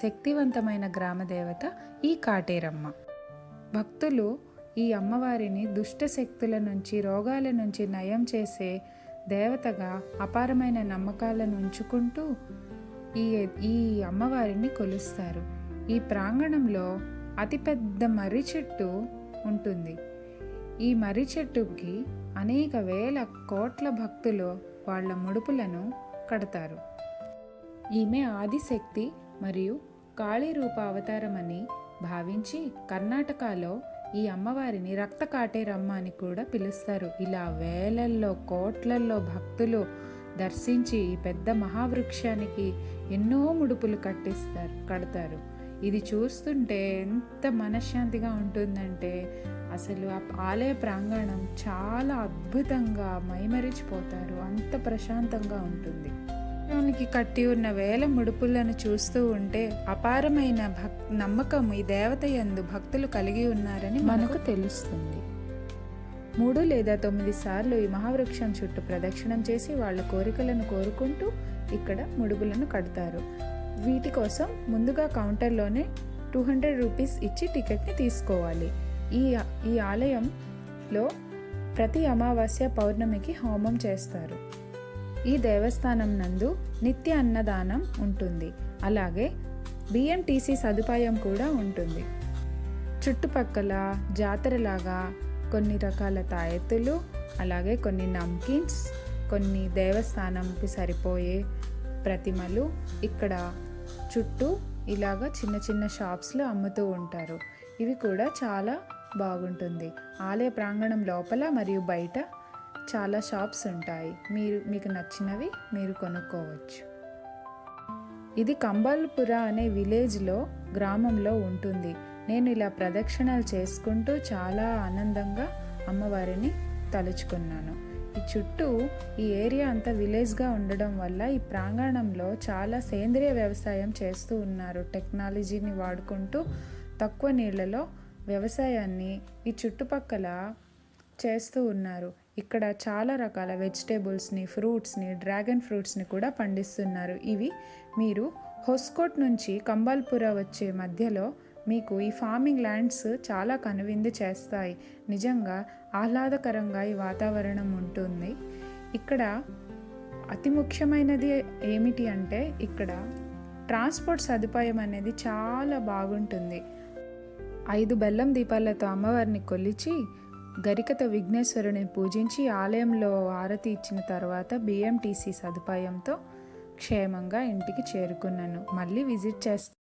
శక్తివంతమైన గ్రామదేవత ఈ కాటేరమ్మ. భక్తులు ఈ అమ్మవారిని దుష్ట శక్తుల నుంచి, రోగాల నుంచి నయం చేసే దేవతగా అపారమైన నమ్మకాలను ఉంచుకుంటూ ఈ అమ్మవారిని కొలుస్తారు. ఈ ప్రాంగణంలో అతిపెద్ద మర్రి చెట్టు ఉంటుంది. ఈ మర్రి చెట్టుకి అనేక వేల కోట్ల భక్తులు వాళ్ళ ముడుపులను కడతారు. ఈమె ఆదిశక్తి మరియు కాళీ రూప అవతారమని భావించి కర్ణాటకలో ఈ అమ్మవారిని రక్త కాటేరమ్మ అని కూడా పిలుస్తారు. ఇలా వేలల్లో కోట్లల్లో భక్తులు దర్శించి ఈ పెద్ద మహావృక్షానికి ఎన్నో ముడుపులు కడతారు. ఇది చూస్తుంటే ఎంత మనశ్శాంతిగా ఉంటుందంటే అసలు ఆ ఆలయ ప్రాంగణం చాలా అద్భుతంగా మైమరిచిపోతారు. అంత ప్రశాంతంగా ఉంటుంది. దానికి కట్టి ఉన్న వేల ముడుపులను చూస్తూ ఉంటే అపారమైన నమ్మకం ఈ దేవత యందు భక్తులు కలిగి ఉన్నారని మనకు తెలుస్తుంది. 3 లేదా 9 సార్లు ఈ మహావృక్షం చుట్టూ ప్రదక్షిణం చేసి వాళ్ళ కోరికలను కోరుకుంటూ ఇక్కడ ముడుపులను కడతారు. వీటి కోసం ముందుగా కౌంటర్లోనే 200 రూపీస్ ఇచ్చి టికెట్ని తీసుకోవాలి. ఈ ఆలయంలో ప్రతి అమావాస్య పౌర్ణమికి హోమం చేస్తారు. ఈ దేవస్థానం నందు నిత్య అన్నదానం ఉంటుంది. అలాగే బిఎంటీసీ సదుపాయం కూడా ఉంటుంది. చుట్టుపక్కల జాతరలాగా కొన్ని రకాల తాయెత్తులు, అలాగే కొన్ని నమ్కిన్స్, కొన్ని దేవస్థానంకి సరిపోయే ప్రతిమలు ఇక్కడ చుట్టూ ఇలాగా చిన్న చిన్న షాప్స్లో అమ్ముతూ ఉంటారు. ఇవి కూడా చాలా బాగుంటుంది. ఆలయ ప్రాంగణం లోపల మరియు బయట చాలా షాప్స్ ఉంటాయి. మీకు నచ్చినవి మీరు కొనుక్కోవచ్చు. ఇది కంబాల్పుర అనే విలేజ్లో గ్రామంలో ఉంటుంది. నేను ఇలా ప్రదక్షిణలు చేసుకుంటూ చాలా ఆనందంగా అమ్మవారిని తలుచుకున్నాను. ఈ చుట్టూ ఈ ఏరియా అంతా విలేజ్గా ఉండడం వల్ల ఈ ప్రాంగణంలో చాలా సేంద్రియ వ్యవసాయం చేస్తూ ఉన్నారు. టెక్నాలజీని వాడుకుంటూ తక్కువ నీళ్లలో వ్యవసాయాన్ని ఈ చుట్టుపక్కల చేస్తూ ఉన్నారు. ఇక్కడ చాలా రకాల వెజిటేబుల్స్ని, ఫ్రూట్స్ని, డ్రాగన్ ఫ్రూట్స్ని కూడా పండిస్తున్నారు. ఇవి మీరు హోస్కోట్ నుంచి కంబాల్పుర వచ్చే మధ్యలో మీకు ఈ ఫార్మింగ్ ల్యాండ్స్ చాలా కనువిందు చేస్తాయి. నిజంగా ఆహ్లాదకరంగా ఈ వాతావరణం ఉంటుంది. ఇక్కడ అతి ముఖ్యమైనది ఏమిటి అంటే ఇక్కడ ట్రాన్స్పోర్ట్ సదుపాయం అనేది చాలా బాగుంటుంది. 5 బెల్లం దీపాలతో అమ్మవారిని కొలిచి గరికతో విఘ్నేశ్వరుని పూజించి ఆలయంలో ఆరతి ఇచ్చిన తర్వాత బిఎంటీసీ సదుపాయంతో క్షేమంగా ఇంటికి చేరుకున్నాను. మళ్ళీ విజిట్ చేస్తాను.